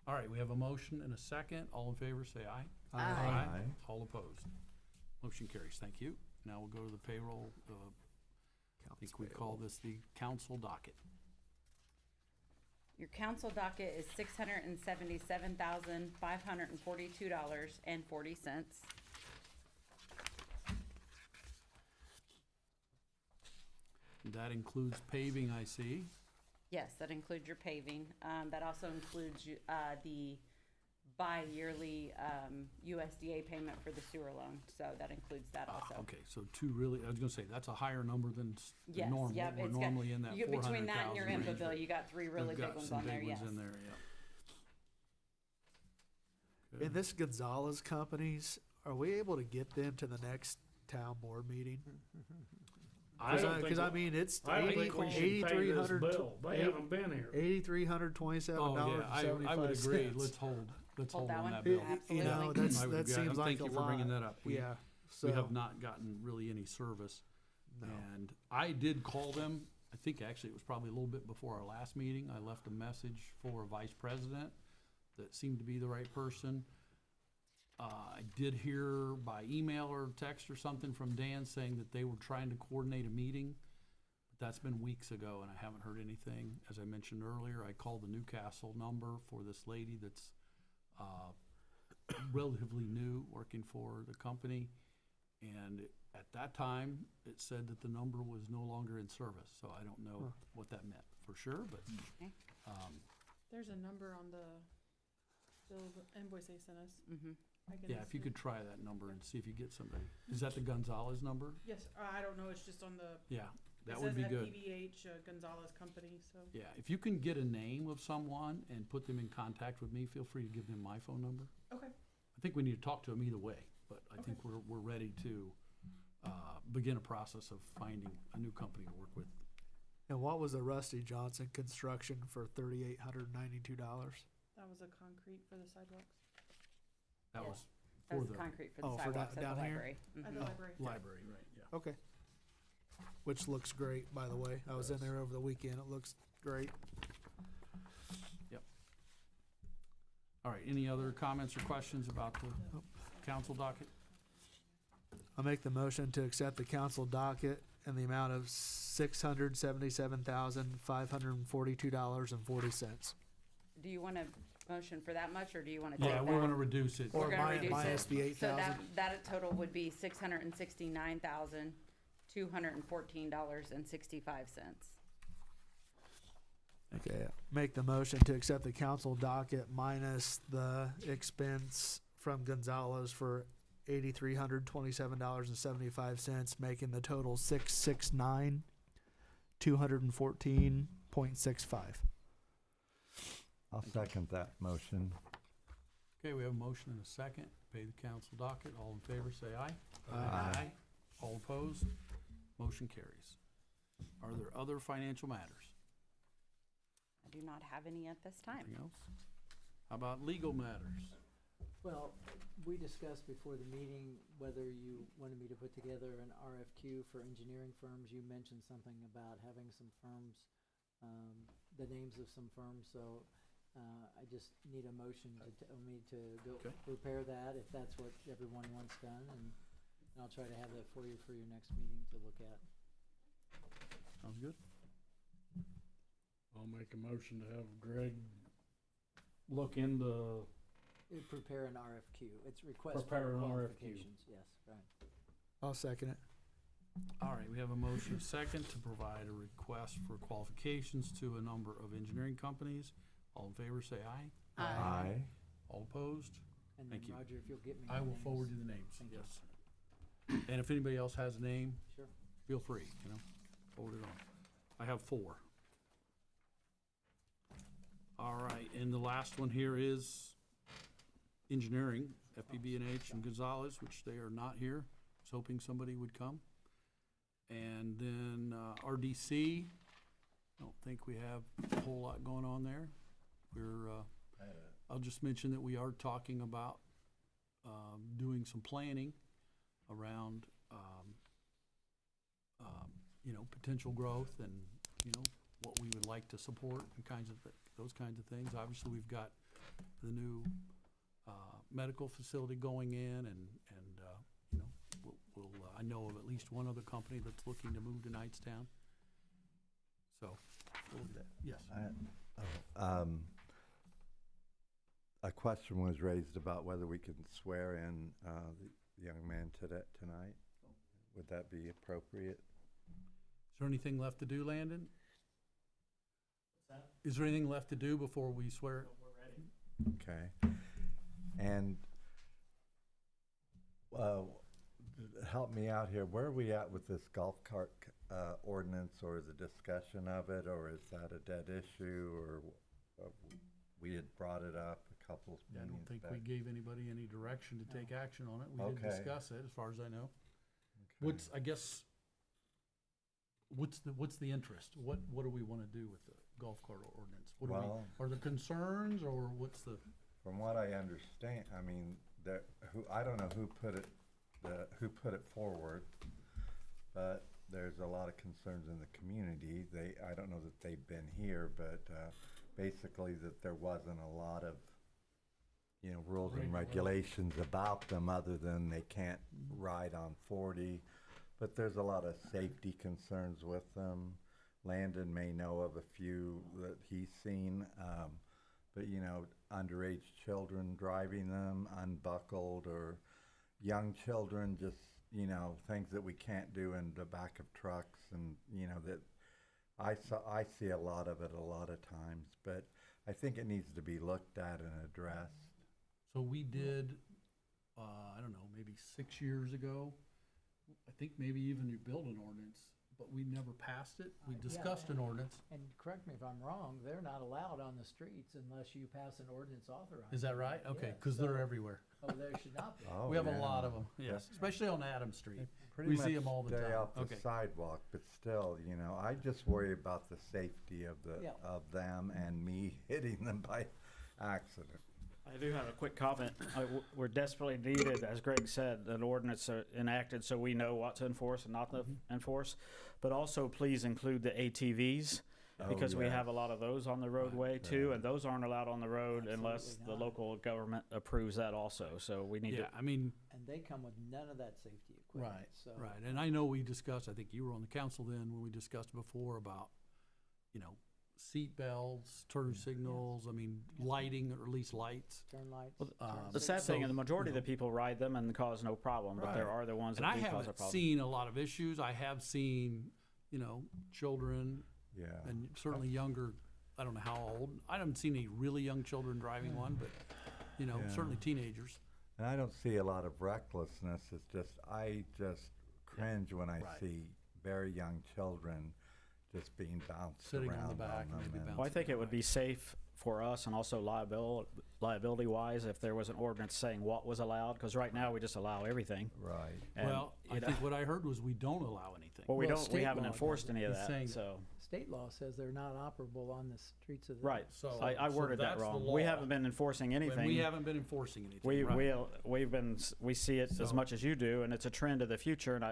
All right, we have a motion and a second. All in favor, say aye. Aye. All opposed. Motion carries. Thank you. Now we'll go to the payroll. I think we call this the council docket. Your council docket is $677,542.40. That includes paving, I see. Yes, that includes your paving. That also includes the bi-yearly USDA payment for the sewer loan, so that includes that also. Okay, so I was gonna say, that's a higher number than Yes, normal. yep, We're it's got- normally in that You get between that and your 400,000 IMPA bill, range. you got three really We've big got ones some on there, big yes. ones in there, yeah. And Good. this Gonzalez companies, are we able to get them to the next town board meeting? I don't think, Cause I mean, it's I don't think we should pay this 8,300 bill. They haven't been here. $8,327 Oh, and yeah, 75 I would agree. cents. Let's hold Hold that on one? that bill. You know, Absolutely. that's, I would that agree. seems like Thank a you for lot. bringing that up. Yeah, We so, have not gotten really any service. no. And I did call them, I think actually it was probably a little bit before our last meeting. I left a message for a vice president that seemed to be the right person. I did hear by email or text or something from Dan saying that they were trying to coordinate a meeting. But that's been weeks ago and I haven't heard anything. As I mentioned earlier, I called the Newcastle number for this lady that's relatively new, working for the company. And at that time, it said that the number was no longer in service, so I don't know what that meant for sure, but, Okay. There's a number on the invoice they sent us. Mhm. I can yeah, if you see- could try that number and see if you get somebody. Is that the Gonzalez number? Yes, I don't know, it's just on the. Yeah, it that would be says good. PVH Gonzalez Company, so. Yeah, if you can get a name of someone and put them in contact with me, feel free to give them my phone number. Okay. I think we need to talk to them either way, but I think we're ready to, begin a process of finding a new company to work with. And what was the Rusty Johnson construction for $3,892? That was a concrete for the sidewalks That Yes. was That for was the concrete for the Oh, for sidewalks at the down here? library. at Mhm. the library. library, right, yeah. Okay. Which looks great, by the way. I was in there over the weekend. It looks great. All right, any other comments or questions about the council docket? I'll make the motion to accept the council docket in the amount of $677,542.40. Do you want a motion for that much, or do you want to take Yeah, that? we wanna reduce it. Or We're gonna reduce minus it. the So 8,000. that total would be $669,214.65. Okay, make the motion to accept the council docket minus the expense from Gonzalez for $8,327.75, making the total $669,214.65. I'll second that motion. Okay, we have a motion and a second. Pay the council docket. All in favor, say aye. Aye. All opposed? Motion carries. Are there other financial matters? I do not have any at this time. Anything else? How about legal matters? Well, we discussed before the meeting whether you wanted me to put together an RFQ for engineering firms. You mentioned something about having some firms, the names of some firms, so I just need a motion to tell me to go Okay. prepare that, if that's what everyone wants done, and I'll try to have that for you for your next meeting to look at. Sounds good. I'll make a motion to have Greg look into, Prepare an RFQ. It's request for Prepare an RFQ. qualifications, yes, right. I'll second it. All right, we have a motion second to provide a request for qualifications to a number of engineering companies. All in favor, say aye. Aye. All opposed? And then Thank you. Roger, if you'll get me. I the will names. forward you the names, Thank you. yes. And if anybody else has a name, Sure. feel free, forward it on. I have 4. All right, and the last one here is engineering, FPB&H and Gonzalez, which they are not here. I was hoping somebody would come. And then RDC, don't think we have a whole lot going on there. I'll just mention that we are talking about doing some planning around potential growth and what we would like to support and those kinds of things. Obviously, we've got the new medical facility going in, and I know of at least one other company that's looking to move to Knightstown. So, we'll look at that. Yes. A question was raised about whether we can swear in the young man tonight. Would that be appropriate? Is there anything left to do, Landon? What's that? Is there anything left to do before we swear? We're ready. Okay. And help me out here. Where are we at with this golf cart ordinance, or the discussion of it, or is that a dead issue, or we had brought it up a couple of I don't meetings think back? we gave anybody any direction to take action on it. We did Okay. discuss it, as far as I know. Okay. What's the interest? What do we want to do with the golf cart ordinance? What Well- are there concerns, or what's the? From what I understand, I mean, I don't know who put it forward, but there's a lot of concerns in the community. I don't know that they've been here, but basically that there wasn't a lot of, rules and regulations about them, other than they can't ride on 40. But there's a lot of safety concerns with them. Landon may know of a few that he's seen, but underage children driving them unbuckled, or young children just, things that we can't do in the back of trucks, and that I see a lot of it a lot of times, but I think it needs to be looked at and addressed. So we did, I don't know, maybe 6 years ago. I think maybe even you built an ordinance, but we never passed it. We Yeah, discussed an ordinance. And correct me if I'm wrong, they're not allowed on the streets unless you pass an ordinance authorizing. Is that right? them. Okay, Yes, because they're so- everywhere. Oh, there should not be. Oh, We have a yeah. lot of them, yes, especially on Adams Street. Pretty We much see 'em all the stay time. off the Okay. sidewalk, but still, I just worry about the safety of Yeah. them and me hitting them by accident. I do have a quick comment. We're desperately needed, as Greg said, an ordinance enacted so we know what to enforce and not to enforce. But also, please include the ATVs, because we have a lot of those on the roadway too, and those aren't allowed on the road unless Absolutely the not. local government approves that also. So we need Yeah, to. I mean, And they come with none of that safety equipment, right, so. right. And I know we discussed, I think you were on the council then, when we discussed before about, seat belts, turn signals, I mean, lighting, or at least lights. Turn lights. Well, turn The sad signals. thing is the majority you of the people ride them and cause no problem, but there Right. are the ones And that I do cause a haven't problem. seen a lot of issues. I have seen, children, Yeah. and certainly younger, I don't know how old. I haven't seen any really young children driving one, but, Yeah. certainly teenagers. And I don't see a lot of recklessness. I just cringe when I Right. see very young children just being bounced Sitting on around the back and them maybe and- bouncing. Well, I think it would be safe for us, and also liability wise, if there was an ordinance saying what was allowed, because right now we just allow everything. Right. And, Well, I you know, think what I heard was we don't allow anything. well, we Well, don't, we state haven't law enforced doesn't. any of He's that, saying- so, State law says they're not operable on the streets of the. right. So- I so worded that that's the wrong. law. We haven't been enforcing When anything. we haven't been enforcing anything, We, right. we see it as So- much as you do, and it's a trend of the future, and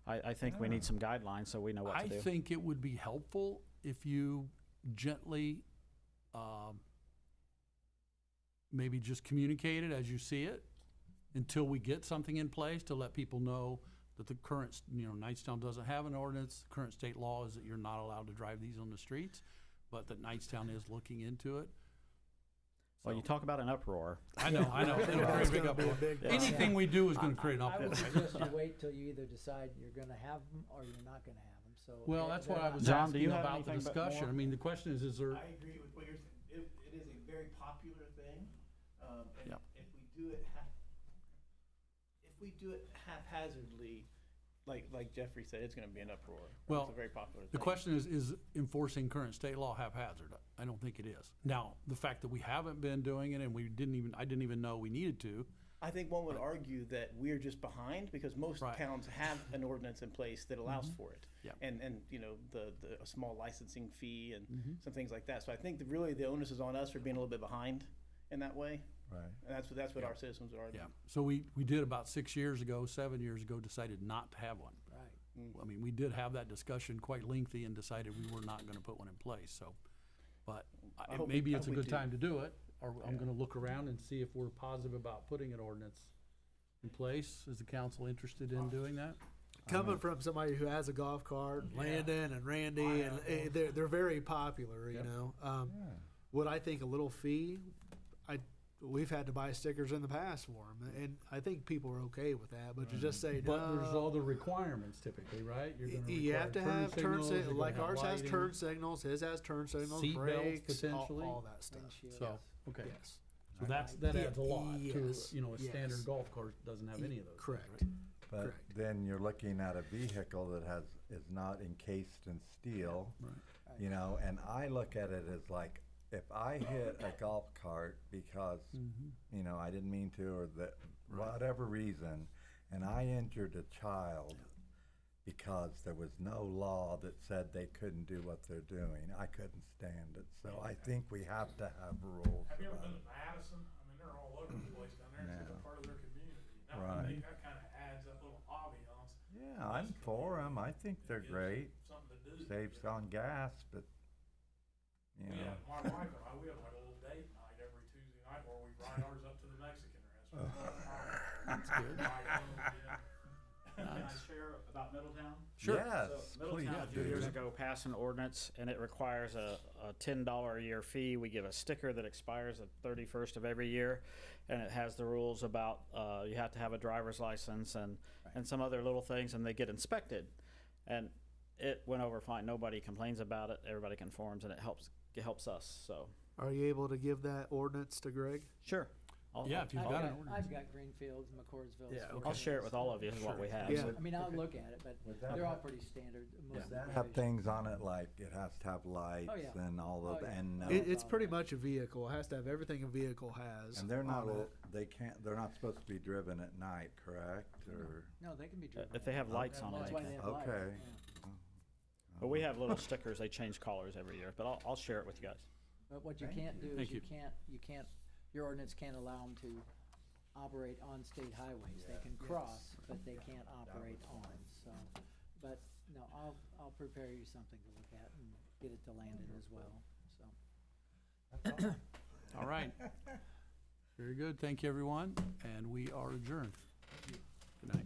I think we need some guidelines so we know what I to do. think it would be helpful if you gently, maybe just communicate it as you see it until we get something in place to let people know that the current, Knightstown doesn't have an ordinance. Current state law is that you're not allowed to drive these on the streets, but that Knightstown is looking into it. Well, you talk about an uproar. I know. It'll create a It's big gonna be a uproar. big Anything we do is gonna create an I uproar. would suggest you wait till you either decide you're gonna have them or you're not gonna have them, so. Well, they're- that's what they're I not- was John, do you asking have about the anything but discussion. more? I mean, the question is there, I agree with what you're saying. It is a very popular thing, and Yep. if we do it haphazardly, like Jeffrey said, it's going to be an uproar. Well, it's a very popular the thing. question is enforcing current state law haphazard? I don't think it is. Now, the fact that we haven't been doing it and I didn't even know we needed to. I think one would argue that we're just behind because most Right. towns have an ordinance in place that allows for it. Yep. And a small licensing fee and some things like that. So I think really the onus is on us for being a little bit behind in that way. Right. And that's what our citizens would argue. Yeah. So we did about 7 years ago, decided not to have one. Right. I mean, we did have that discussion quite lengthy and decided we were not gonna put one in place, so. But I hope maybe we- it's a I hope we good do. time to do it, or I'm Yeah. gonna look around and see if we're positive about putting an ordinance in place. Is the council interested in doing that? Coming from somebody who has a golf cart, Landon and Randy, and they're very popular, you Yep. know. What I think a little fee, we've had to buy stickers in the past for them, and I think people are okay with that. But to just say But there's no, all the requirements typically, right? You're gonna you have to require have turn signals, you're signals. gonna Like have ours has lighting, turn signals, his has turn signals, seat belts brakes, potentially. all that stuff. Windshield. So, okay. Yes, So that adds a lot to, Yes, a standard yes. golf cart doesn't have any of those. things, correct. right? But Correct. then you're looking at a vehicle that is not encased in steel, Right. you know, and I look at it as like, if I hit a golf cart because, you know, I didn't mean to, or that, whatever reason, and I injured a child because there was no law that said they couldn't do what they're doing, I couldn't stand it. So I think we have to have rules. Have you ever about been it. to Madison? I mean, they're all over the place down there. It's No. a part of their community. Now, I Right. think that kind of adds that little ambiance. Yeah, I'm for them. I think they're Gives great. Something to do. Saves on gas, but, you know. Yeah, my wife and I, we have like a little date night every Tuesday night where we ride ours up to the Mexican restaurant. That's good. Can I share about Middletown? Sure. Yes, So please Middletown, a few do. years ago, passed an ordinance, and it requires a $10 a year fee. We give a sticker that expires the 31st of every year, and it has the rules about you have to have a driver's license and some other little things, and they get inspected. And it went over fine. Nobody complains about it. Everybody conforms, and it helps us. So Are you able to give that ordinance to Greg? sure. Yeah, if you've I've got an got, ordinance. I've got Greenfields, McCordsville. Yeah, okay. I'll share it with all of you. Is what we have. Yeah. So- I mean, I'll look at it, but Would that they're all have- pretty standard. Most Does of the that have provisions. things on it like it has to have lights yeah. and all of, Oh, yeah. and, It's pretty much a vehicle. It has to have everything a vehicle has. and they're not, on it. they're not supposed to be driven at night, correct, or? No, they can be driven. if they have lights on That's it, why they they can. have lights, Okay. yeah. But we have little stickers. They change colors every year. But I'll share it with you guys. But what you can't do is Thank you can't, your ordinance can't allow them to operate on state highways. They can cross, but they can't operate on, so. But, no, I'll prepare you something to look at and get it to Landon as well, so. All right. Very good. Thank you, everyone, and we are adjourned. Good night.